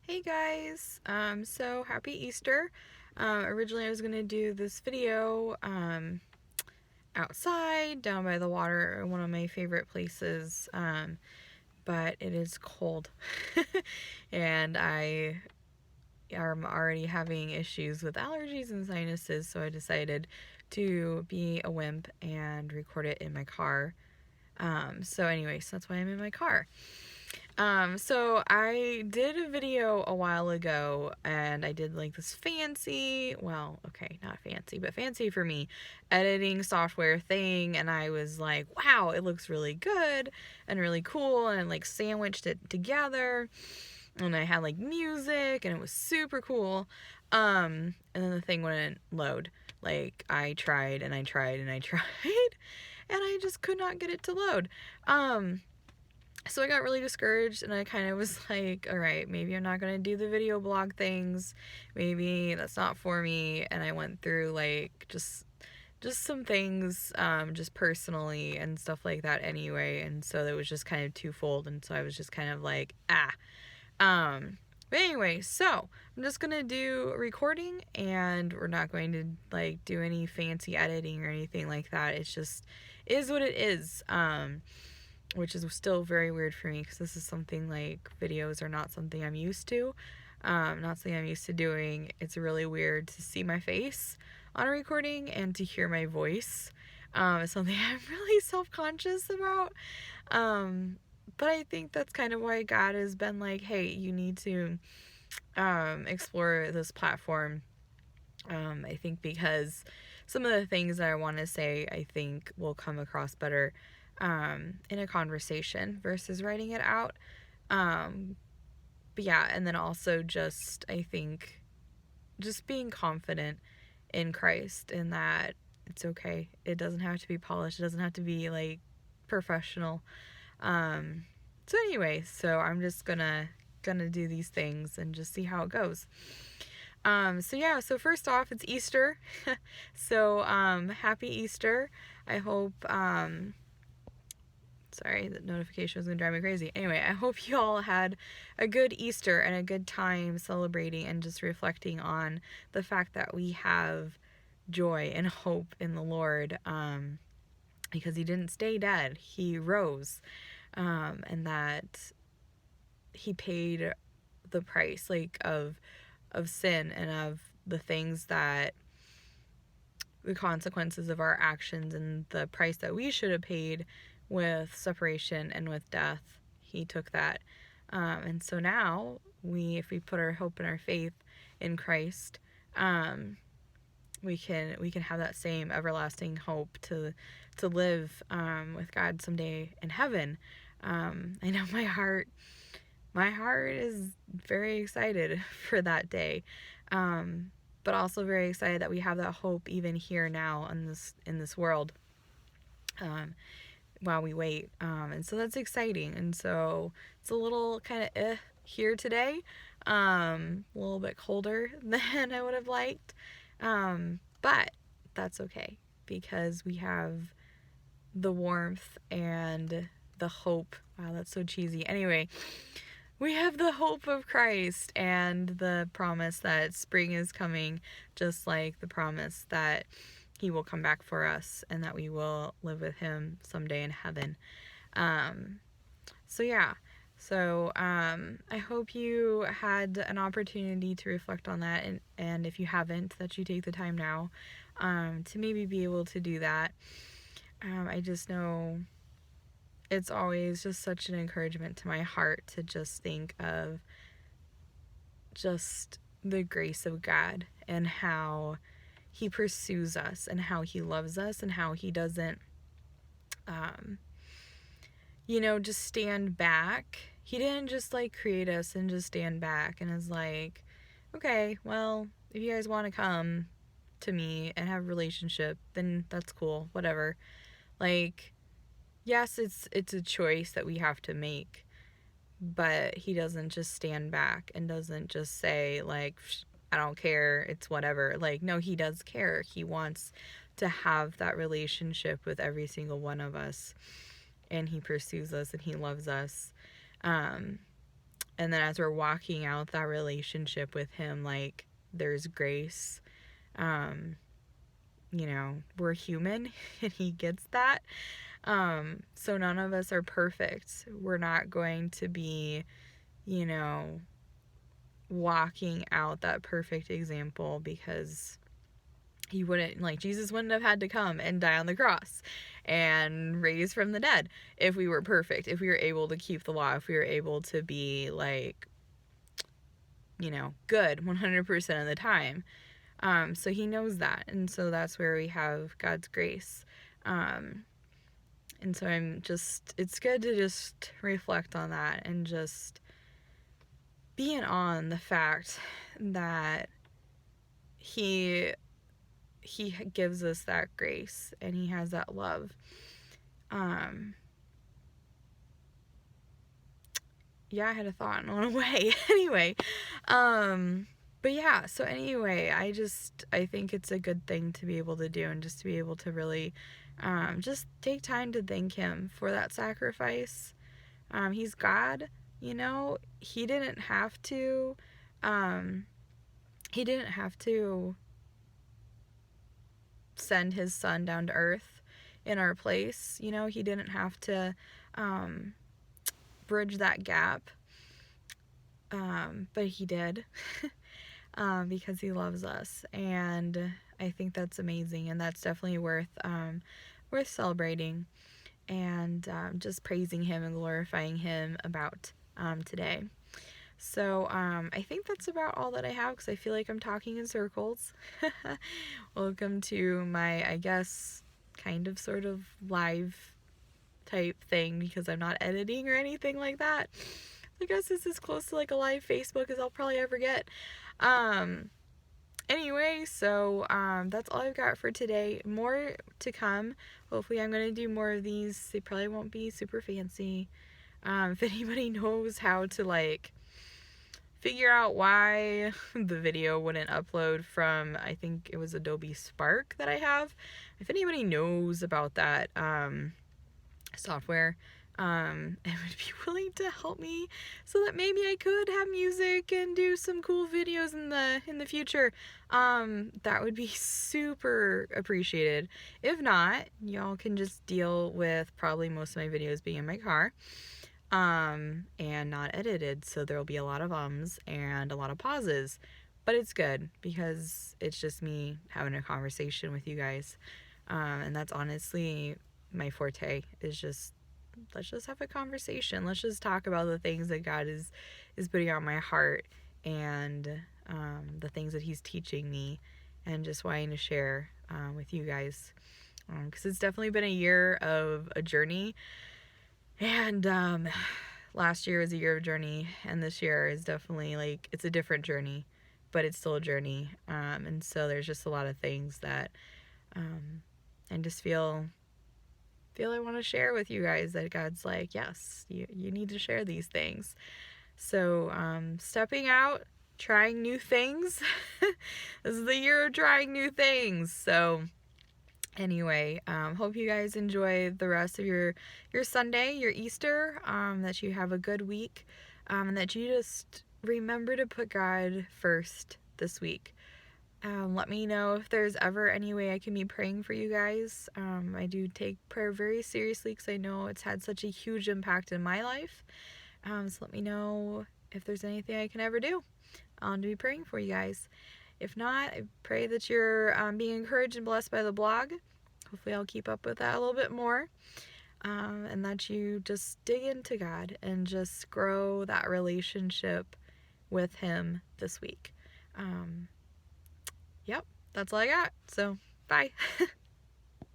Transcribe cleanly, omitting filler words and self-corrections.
Hey guys, so happy Easter. Originally I was gonna do this video outside down by the water, one of my favorite places, but it is cold and I am already having issues with allergies and sinuses, so I decided to be a wimp and record it in my car. So that's why I'm in my car. So I did a video a while ago and I did like this fancy, well, okay, not fancy, but fancy for me, editing software thing. And I was like, wow, it looks really good and really cool. And I like sandwiched it together and I had like music and it was super cool. And then the thing wouldn't load. Like I tried and I tried and I tried and I just could not get it to load. So I got really discouraged and I kind of was like, all right, maybe I'm not going to do the video blog things. Maybe that's not for me. And I went through like just some things just personally and stuff like that anyway. And so it was just kind of twofold. And so I was just kind of like, but anyway, so I'm just going to do a recording and we're not going to like do any fancy editing or anything like that. It's just is what it is. Which is still very weird for me because this is something like videos are not something I'm used to. Not something I'm used to doing. It's really weird to see my face on a recording and to hear my voice. It's something I'm really self-conscious about. But I think that's kind of why God has been like, hey, you need to explore this platform. I think because some of the things that I want to say, I think will come across better in a conversation versus writing it out. But yeah, and then also just, I think, just being confident in Christ and that it's okay. It doesn't have to be polished. It doesn't have to be like professional. So anyway, so I'm just gonna do these things and just see how it goes. So first off, it's Easter. So happy Easter. I hope sorry, the notification was gonna drive me crazy. Anyway, I hope you all had a good Easter and a good time celebrating and just reflecting on the fact that we have joy and hope in the Lord, because he didn't stay dead, he rose, and that he paid the price, like of sin and of the things that the consequences of our actions and the price that we should have paid with separation and with death. He took that. And so now if we put our hope and our faith in Christ, we can have that same everlasting hope to live with God someday in heaven. I know my heart is very excited for that day. But also very excited that we have that hope even here now in this world, while we wait. And so that's exciting. And so it's a little kind of here today, a little bit colder than I would have liked, but that's okay because we have the warmth and the hope. Wow, that's so cheesy. Anyway, we have the hope of Christ and the promise that spring is coming, just like the promise that he will come back for us and that we will live with him someday in heaven. I hope you had an opportunity to reflect on that, and if you haven't, that you take the time now to maybe be able to do that. I just know it's always just such an encouragement to my heart to just think of just the grace of God and how he pursues us and how he loves us and how he doesn't, just stand back. He didn't just like create us and just stand back and is like, okay, well, if you guys want to come to me and have a relationship, then that's cool, whatever. Like, yes, it's a choice that we have to make, but he doesn't just stand back and doesn't just say like, I don't care, it's whatever. Like, no, he does care. He wants to have that relationship with every single one of us, and he pursues us and he loves us. And then as we're walking out that relationship with him, like, there's grace. You know, we're human and he gets that. So none of us are perfect. We're not going to be, you know, walking out that perfect example, because he wouldn't, like, Jesus wouldn't have had to come and die on the cross and raise from the dead if we were perfect, if we were able to keep the law, if we were able to be, like, you know, good 100% of the time. So he knows that, and so that's where we have God's grace. And so it's good to just reflect on that and just being on the fact that he gives us that grace and he has that love. Yeah, I had a thought and went away. Anyway, but yeah, so anyway, I think it's a good thing to be able to do, and just to be able to really just take time to thank him for that sacrifice. He's God, you know. He didn't have to send his son down to earth in our place, you know. He didn't have to bridge that gap, but he did. Because he loves us, and I think that's amazing, and that's definitely worth celebrating, and just praising him and glorifying him about today. So I think that's about all that I have, because I feel like I'm talking in circles. Welcome to my, I guess, kind of sort of live type thing, because I'm not editing or anything like that. I guess this is close to like a live Facebook as I'll probably ever get. Anyway, so that's all I've got for today. More to come. Hopefully I'm going to do more of these. They probably won't be super fancy. If anybody knows how to, like, figure out why the video wouldn't upload from, I think it was Adobe Spark that I have. If anybody knows about that software, and would be willing to help me so that maybe I could have music and do some cool videos in the future, that would be super appreciated. If not, y'all can just deal with probably most of my videos being in my car, and not edited, so there'll be a lot of ums and a lot of pauses, but it's good because it's just me having a conversation with you guys, and that's honestly my forte, is just, let's just have a conversation. Let's just talk about the things that God is putting on my heart, and the things that he's teaching me, and just wanting to share with you guys, because it's definitely been a year of a journey, and last year was a year of journey, and this year is definitely, like, it's a different journey, but it's still a journey, and so there's just a lot of things that I just feel I want to share with you guys, that God's like, yes, you need to share these things. So stepping out, trying new things. This is the year of trying new things. So anyway, hope you guys enjoy the rest of your Sunday, your Easter, that you have a good week, and that you just remember to put God first this week. Let me know if there's ever any way I can be praying for you guys. I do take prayer very seriously, because I know it's had such a huge impact in my life. So let me know if there's anything I can ever do to be praying for you guys. If not, I pray that you're being encouraged and blessed by the blog. Hopefully I'll keep up with that a little bit more. And that you just dig into God and just grow that relationship with him this week. Yep, that's all I got. So, bye.